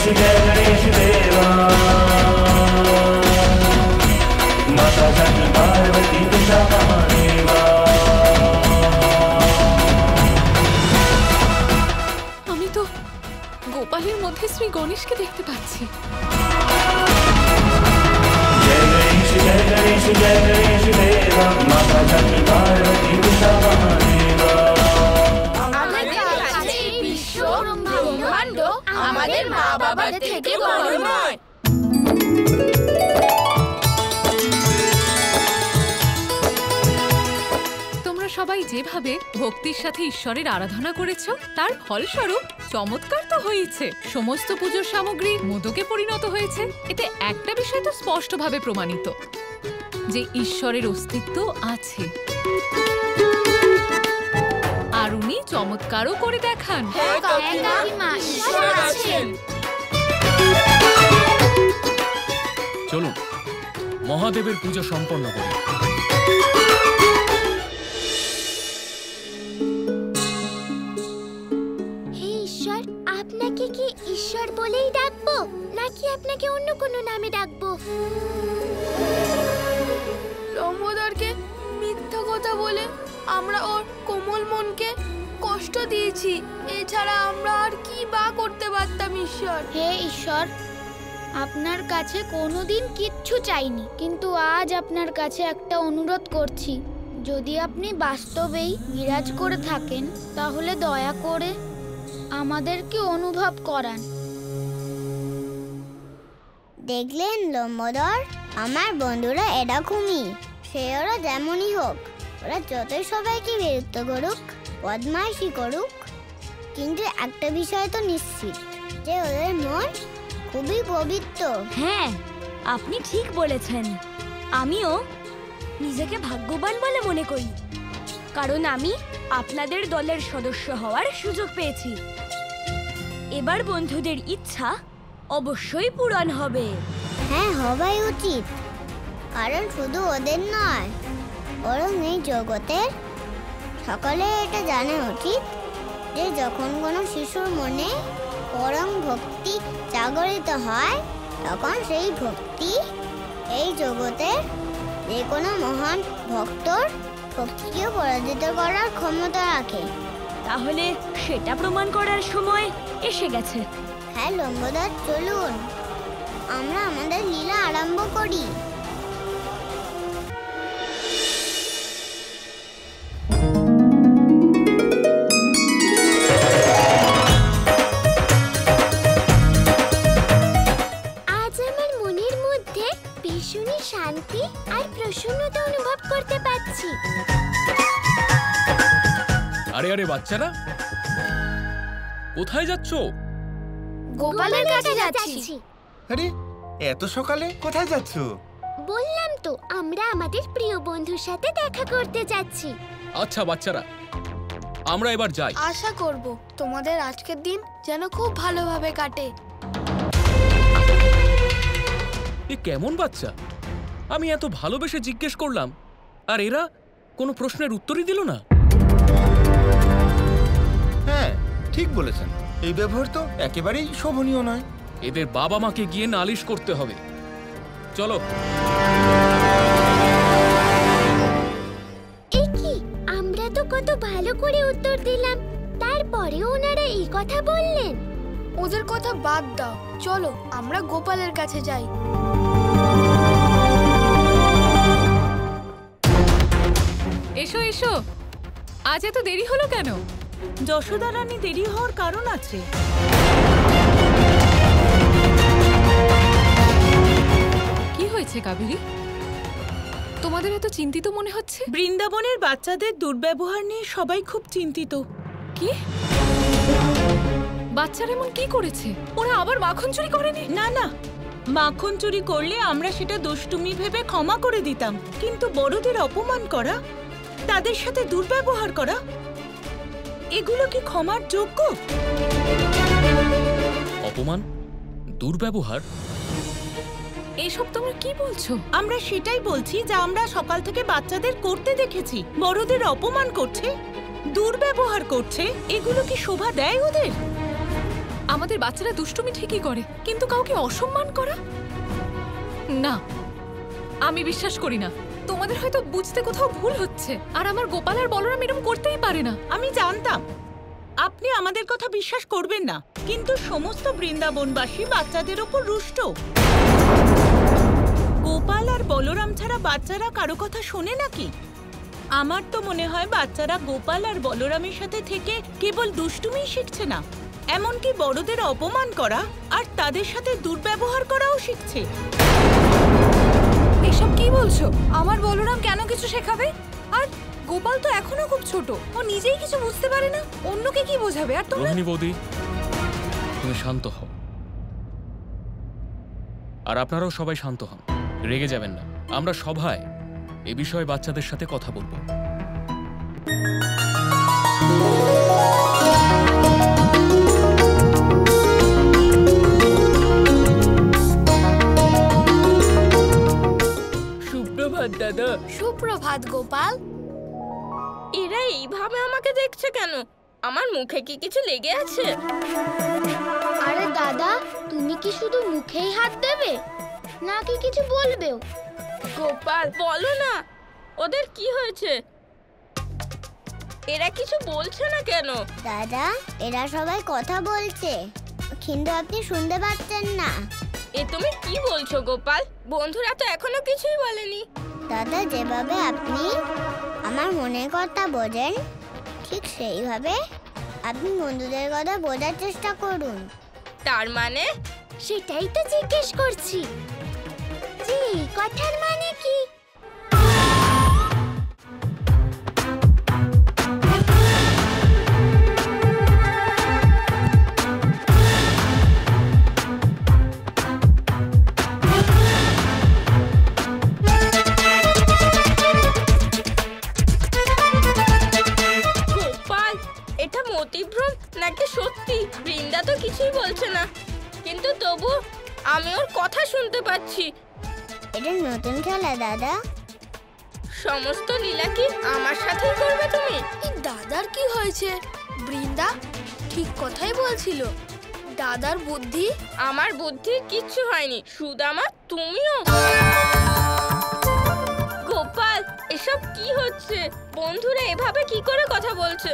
আমি তো গোপালের মধ্যে শ্রী গণেশকে দেখতে পাচ্ছি। আমাদের মা বাবার থেকে বড় নয়। তোমরা সবাই যেভাবে ভক্তির সাথে ঈশ্বরের আরাধনা করেছো তার ফলস্বরূপ চমৎকার তো হয়েছে। সমস্ত পুজোর সামগ্রী মোদকে পরিণত হয়েছে। এতে একটা বিষয় তো স্পষ্টভাবে প্রমাণিত যে ঈশ্বরের অস্তিত্ব আছে, আর উনি চমৎকারও করে দেখান। চলুন মহাদেবের পূজা সম্পন্ন করি। হে ঈশ্বর, আপনাকে কি ঈশ্বর বলেই ডাকবো নাকি আপনাকে অন্য কোনো নামে ডাকবো? লম্বোদরকে মিথ্যা কথা বলে আমরা ওর কোমল মনকে কষ্ট দিয়েছি। এছাড়া আমরা আর কি বা করতে পারতাম ঈশ্বর? হে ঈশ্বর, আপনার কাছে কোনোদিন কিচ্ছু চাইনি, কিন্তু আজ আপনার কাছে একটা অনুরোধ করছি। যদি আপনি বাস্তবেই বিরাজ করে থাকেন তাহলে দয়া করে আমাদেরকে অনুভব করান। দেখলেন লম্বোদর, আমার বন্ধুরা এরকমই। সে ওরা যেমনই হোক, ওরা যতই সবাইকে বিরক্ত করুক, বদমাইশি করুক, কিন্তু একটা বিষয় তো নিশ্চিত যে ওদের মন খুবই পবিত্র। হ্যাঁ, আপনি ঠিক বলেছেন। আমিও নিজেকে ভাগ্যবান বলে মনে করি, কারণ আমি আপনাদের দলের সদস্য হওয়ার সুযোগ পেয়েছি। এবার বন্ধুদের ইচ্ছা অবশ্যই পূরণ হবে। হ্যাঁ, হওয়াই উচিত, কারণ শুধু ওদের নয়, বরং এই জগতের সকলে এটা জানা উচিত যে যখন কোনো শিশুর মনে পরম ভক্তি জাগরিত হয়, তখন সেই ভক্তি এই জগতের যে কোনো মহান ভক্তর ভক্তিকেও পরাজিত করার ক্ষমতা রাখে। তাহলে সেটা প্রমাণ করার সময় এসে গেছে। হ্যাঁ লম্বোদর, চলুন আমরা আমাদের লীলা আরম্ভ করি। শান্তি আর প্রসন্নতা অনুভব করতে পাচ্ছি। আরে আরে বাচ্চারা, কোথায় যাচ্ছ? গোপালের কাছে যাচ্ছি। আরে এত সকালে কোথায় যাচ্ছ? বললাম তো, আমরা আমাদের প্রিয় বন্ধুর সাথে দেখা করতে যাচ্ছি। আচ্ছা বাচ্চারা, আমরা এবার যাই। আশা করব তোমাদের আজকের দিন যেন খুব ভালোভাবে কাটে। এ কেমন বাচ্চা? আমি এত ভালোবেসে জিজ্ঞেস করলাম আর এরা কোনো প্রশ্নের উত্তরই দিল না। হ্যাঁ, ঠিক বলেছেন। এই ব্যবহার তো একেবারেই শোভনীয় নয়। এদের বাবা মাকে গিয়ে নালিশ করতে হবে। চলো। এই কি, আমরা তো কত ভালো করে উত্তর দিলাম, তারপরেও ওনারা এই কথা বললেন। ওদের কথা বাদ দাও, চলো আমরা গোপালের কাছে যাই। এসো এসো, আজ এত দেরি হলো কেন? যশোদা রানী, দেরি হওয়ার কারণ আছে। কি হয়েছে কাবেরী? তোমাদের এত চিন্তিত মনে হচ্ছে। বৃন্দাবনের বাচ্চাদের দুর্ব্যবহার নিয়ে সবাই খুব চিন্তিত। কি? বাচ্চারা এমন কি করেছে? ওরা আবার মাখন চুরি করেনি? না না, মাখন চুরি করলে আমরা সেটা দুষ্টুমি ভেবে ক্ষমা করে দিতাম, কিন্তু বড়দের অপমান করা, তাদের সাথে দুর্ব্যবহার করা, এগুলো কি ক্ষমার যোগ্য? অপমান, দুর্ব্যবহার, এসব তোমরা কি বলছো? আমরা সেটাই বলছি যা আমরা সকাল থেকে বাচ্চাদের করতে দেখেছি। বড়দের অপমান করছে, দুর্ব্যবহার করছে, এগুলো কি শোভা দেয় ওদের? আমাদের বাচ্চারা দুষ্টুমি ঠিকই করে, কিন্তু কাউকে অসম্মান করা না, আমি বিশ্বাস করি না। তোমাদের হয়তো বুঝতে কোথাও ভুল হচ্ছে। আর আমার গোপাল আর বলরাম এরকম করতেই পারে না। আমি জানতাম আপনি আমাদের কথা বিশ্বাস করবেন না, কিন্তু সমস্ত বৃন্দাবনবাসী বাচ্চাদের ওপর রুষ্ট। গোপাল আর বলরাম ছাড়া বাচ্চারা কারো কথা শোনে নাকি? আমার তো মনে হয় বাচ্চারা গোপাল আর বলরামের সাথে থেকে কেবল দুষ্টুমিই শিখছে না, এমনকি বড়দের অপমান করা আর তাদের সাথে দুর্ব্যবহার করাও শিখছে। এসব কি বলছো? আমার বলরাম কেন কিছু শেখাবে? আর গোপাল তো এখনো খুব ছোট, ও নিজেই কিছু বুঝতে পারে না, অন্যকে কি বোঝাবে? আর তোমরা রোহিণী বৌদি, তুমি শান্ত হও। আর আপনারাও সবাই শান্ত হন, রেগে যাবেন না। আমরা সভায় এ বিষয়ে বাচ্চাদের সাথে কথা বলবো। সুপ্রভাত দাদা। সুপ্রভাত গোপাল। এরা এইভাবে আমাকে দেখছে কেন? আমার মুখে কি কিছু লেগে আছে? আরে দাদা, তুমি কি শুধু মুখেই হাত দেবে নাকি কিছু বলবেও? গোপাল, বলো না ওদের কি হয়েছে? এরা কিছু বলছে না কেন? দাদা, এরা সবাই কথা বলছে, কিন্তু আপনি শুনতে পাচ্ছেন না। এ তুমি কি বলছো গোপাল? বন্ধুরা তো এখনো কিছুই বলেনি। দাদা, যেভাবে আপনি আমার মনের কথা বোঝেন, ঠিক সেইভাবে আপনি বন্ধুদের কথা বোঝার চেষ্টা করুন। তার মানে? সেটাই তো জিজ্ঞেস করছি, জি, কথার মানে কি? এটা মতিভ্রম নাকি সত্যি? বৃন্দা তো কিছুই বলছে না, কিন্তু তবু আমি ওর কথা শুনতে পাচ্ছি। এটা নতুন খেলা দাদা। সমস্ত লীলা কি আমার সাথেই করবে তুমি? এই দাদার কি হয়েছে? বৃন্দা ঠিক কথাই বলছিল, দাদার বুদ্ধি। আমার বুদ্ধি কিচ্ছু হয়নি সুদামা, তুমিও। গোপাল, এসব কি হচ্ছে? বন্ধুরা এভাবে কি করে কথা বলছে?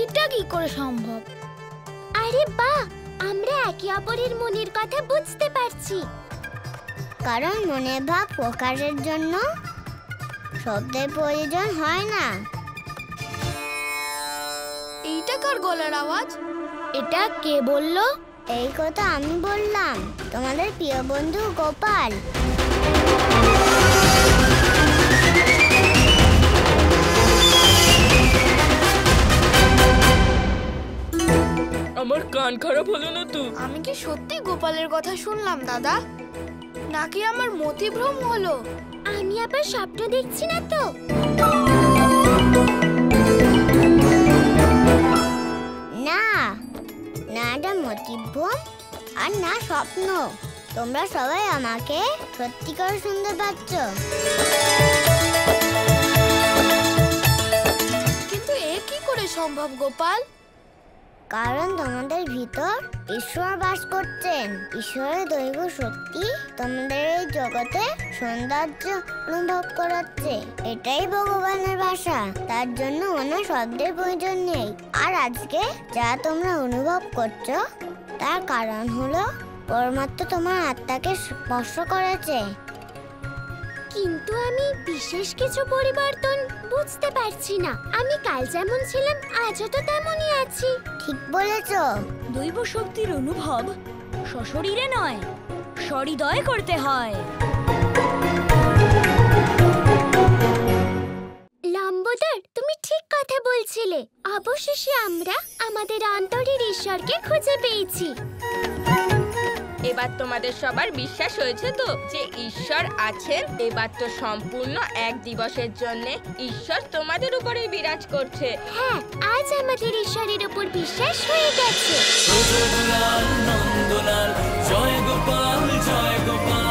এটা কি করে সম্ভব? আরে বাহ, আমরা একে অপরের মনের কথা বুঝতে পারছি। কারণ মনের ভাব প্রকাশের জন্য শব্দের প্রয়োজন হয় না। এইটা কার গলার আওয়াজ? এটা কে বললো? এই কথা আমি বললাম, তোমাদের প্রিয় বন্ধু গোপাল। আমার কান খারাপ হলো না তো? আমি কি সত্যি গোপালের কথা শুনলাম দাদা, নাকি আমার মতিভ্রম হলো? আমি আবার স্বপ্ন দেখছি না তো? না না, এটা মতিভ্রম আর না স্বপ্ন। তোমরা সবাই আমাকে সত্যি করে শুনতে পাচ্ছ। কিন্তু এ কি করে সম্ভব গোপাল? কারণ তোমাদের ভিতর ঈশ্বর বাস করছেন। ঈশ্বরের দৈব শক্তি তোমাদের এই জগতে সৌন্দর্য অনুভব করাচ্ছে। এটাই ভগবানের ভাষা, তার জন্য ওনার শব্দের প্রয়োজন নেই। আর আজকে যা তোমরা অনুভব করছো তার কারণ হলো পরমাত্মা তোমার আত্মাকে স্পর্শ করেছে। কিন্তু আমি বিশেষ কিছু পরিবর্তন বুঝতে পারছি না। আমি কাল যেমন ছিলাম আজও তো তেমনই আছি। ঠিক বলেছ। দৈব শক্তির অনুভব সশরীরে নয়, সহৃদয়ে করতে হয়। লম্বোদর, তুমি ঠিক কথা বলছিলে। অবশেষে আমরা আমাদের অন্তরের ঈশ্বরকে খুঁজে পেয়েছি। এবার তোমাদের সবার বিশ্বাস হয়েছে তো যে ঈশ্বর আছেন? এবার তো সম্পূর্ণ এক দিবসের জন্য ঈশ্বর তোমাদের উপরে বিরাজ করছে। হ্যাঁ, আজ আমাদের ঈশ্বরের উপর বিশ্বাস হয়ে গেছে। জয় গোপাল, জয় গোপাল।